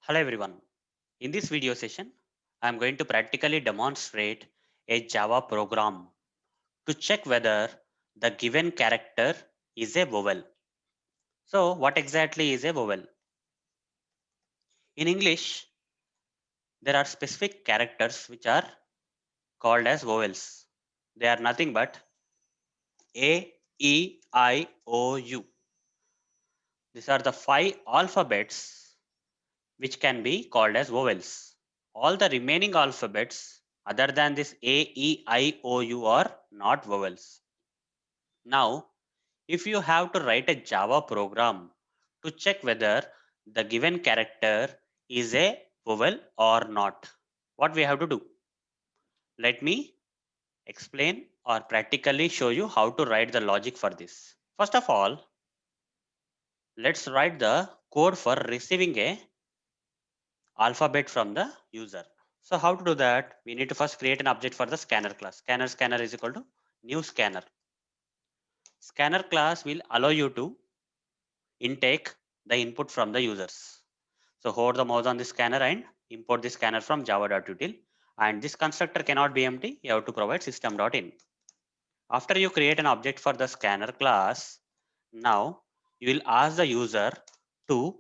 Hello everyone. In this video session, I am going to practically demonstrate a Java program to check whether the given character is a vowel. So what exactly is a vowel? In English, there are specific characters which are called as vowels. They are nothing but A, E, I, O, U. These are the five alphabets which can be called as vowels. All the remaining alphabets other than this A, E, I, O, U are not vowels. Now, if you have to write a Java program to check whether the given character is a vowel or not, what we have to do? Let me explain or practically show you how to write the logic for this. First of all, let's write the code for receiving a alphabet from the user. So how to do that? We need to first create an object for the scanner class. Scanner is equal to new scanner. Scanner class will allow you to intake the input from the users. So hold the mouse on the scanner and import the scanner from java.util. And this constructor cannot be empty. You have to provide system.in. After you create an object for the scanner class, now you will ask the user to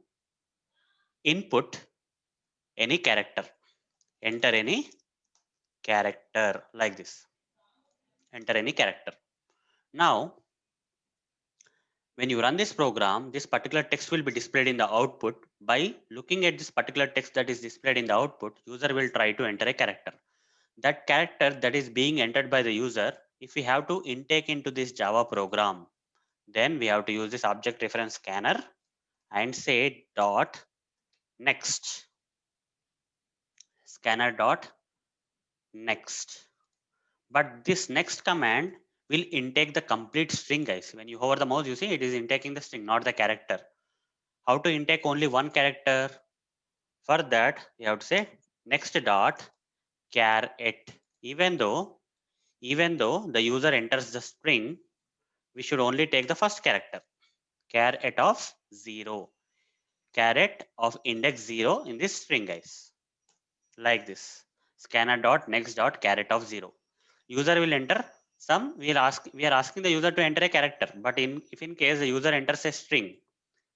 input any character. Enter any character like this. Enter any character. Now, when you run this program, this particular text will be displayed in the output. By looking at this particular text that is displayed in the output, user will try to enter a character. That character that is being entered by the user, if we have to intake into this Java program, then we have to use this object reference scanner and say dot next. Scanner dot next. But this next command will intake the complete string, guys. When you hover the mouse, you see it is intaking the string, not the character. How to intake only one character? For that, you have to say next dot char it. Even though, even though the user enters the string, we should only take the first character. Char it of 0. Caret of index 0 in this string, guys. Like this. Scanner dot next dot caret of 0. User will enter some. We are asking the user to enter a character, but if in case the user enters a string,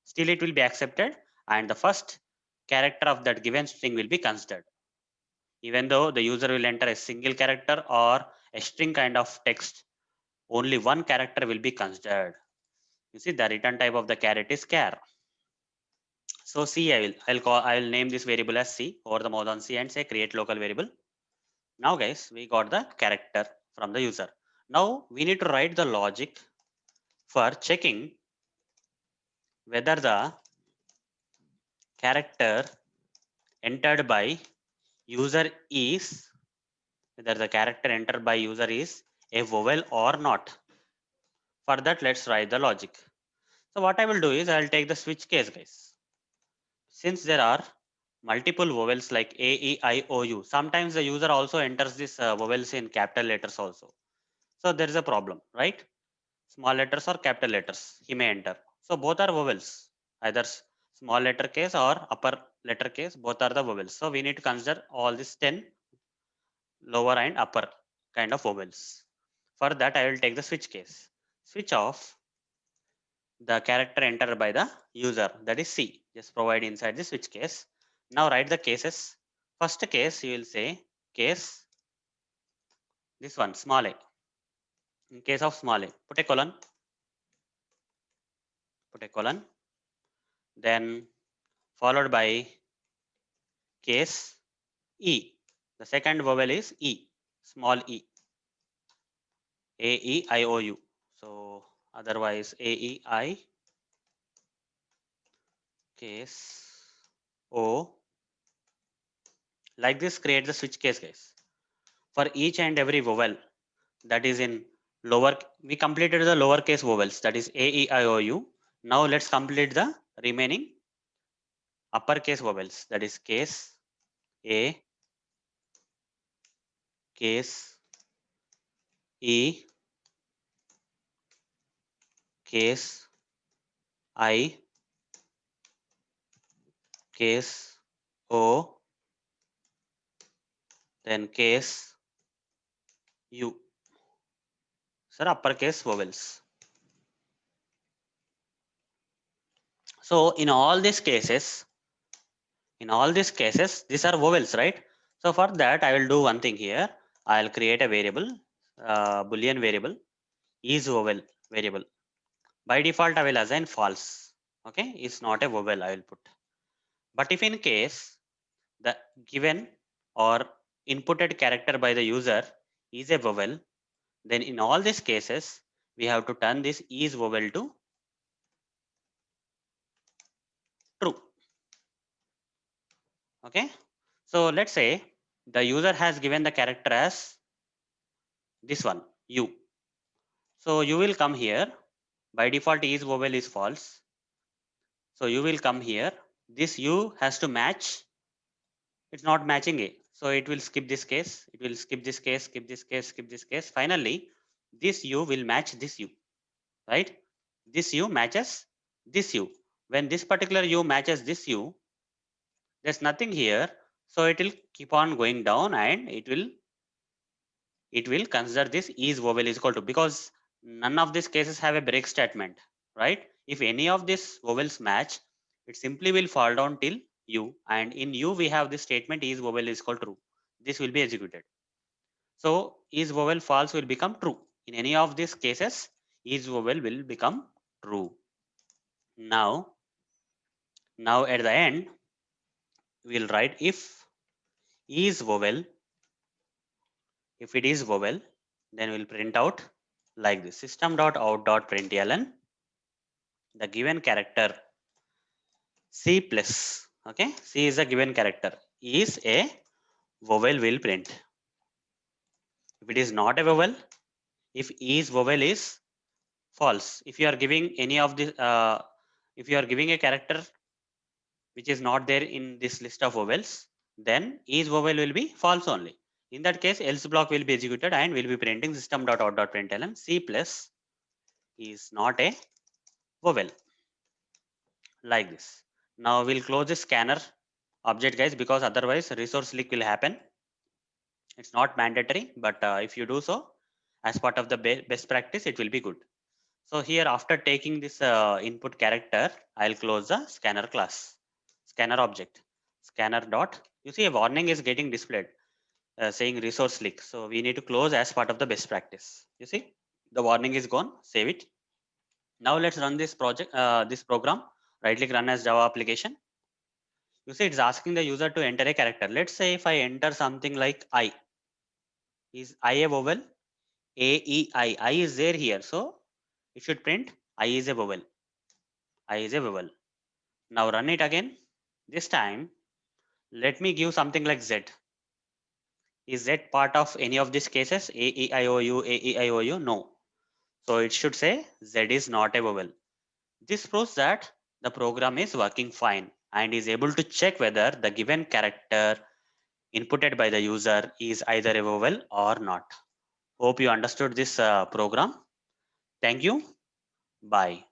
still it will be accepted and the first character of that given string will be considered. Even though the user will enter a single character or a string kind of text, only one character will be considered. You see the return type of the caret is char. So C I will name this variable as C. Over the mouse on C and say create local variable. Now guys, we got the character from the user. Now we need to write the logic for checking whether the character entered by user is whether the character entered by user is a vowel or not. For that, let's write the logic. So what I will do is I will take the switch case, guys. Since there are multiple vowels like A, E, I, O, U, sometimes the user also enters this vowels in capital letters also. So there is a problem, right? Small letters or capital letters he may enter. So both are vowels, either small letter case or upper letter case, both are the vowels. So we need to consider all these 10 lower and upper kind of vowels. For that, I will take the switch case. Switch off the character entered by the user, that is C. Just provide inside the switch case. Now write the cases. First case, you will say case, this one, small a. In case of small a, put a colon, then followed by case E. The second vowel is E, small e, A, E, I, O, U. So otherwise A, E, I, case O. Like this, create the switch case, guys. For each and every vowel that is in lower, we completed the lowercase vowels, that is A, E, I, O, U. Now let's complete the remaining uppercase vowels, that is case A, case E, case I, case O, then case U. Sir, uppercase vowels. So in all these cases, these are vowels, right? So for that, I will do one thing here. I'll create a variable, Boolean variable, is vowel variable. By default, I will assign false. Okay, it's not a vowel I will put. But if in case the given or inputted character by the user is a vowel, then in all these cases, we have to turn this is vowel to true. Okay, so let's say the user has given the character as this one, u. So you will come here. By default, is vowel is false. So you will come here. This u has to match. It's not matching a. So it will skip this case. It will skip this case, skip this case, skip this case. Finally, this u will match this u, right? This u matches this u. When this particular u matches this u, there's nothing here. So it will keep on going down and it will consider this is vowel is equal to, because none of these cases have a break statement, right? If any of these vowels match, it simply will fall down till u, and in u we have this statement is vowel is equal to true. This will be executed. So is vowel false will become true. In any of these cases, is vowel will become true. Now at the end, we'll write if is vowel. If it is vowel, then we'll print out like this: system.out.println the given character C plus. Okay, C is a given character, is a vowel will print. If it is not a vowel, if is vowel is false. If you are giving any of this, if you are giving a character which is not there in this list of vowels, then is vowel will be false only. In that case, else block will be executed and will be printing system.out.println C plus is not a vowel, like this. Now we'll close the scanner object, guys, because otherwise resource leak will happen. It's not mandatory, but if you do so as part of the best practice, it will be good. So here, after taking this input character, I'll close the scanner class, scanner object, scanner dot. You see a warning is getting displayed saying resource leak. So we need to close as part of the best practice. You see the warning is gone. Save it. Now let's run this project, this program. Right click, run as Java application. You see it's asking the user to enter a character. Let's say if I enter something like I. Is I a vowel? A, E, I. I is there here. So it should print I is a vowel. I is a vowel. Now run it again. This time, let me give something like Z. Is Z part of any of these cases? A, E, I, O, U, A, E, I, O, U? No. So it should say Z is not a vowel. This proves that the program is working fine and is able to check whether the given character inputted by the user is either a vowel or not. Hope you understood this program. Thank you. Bye.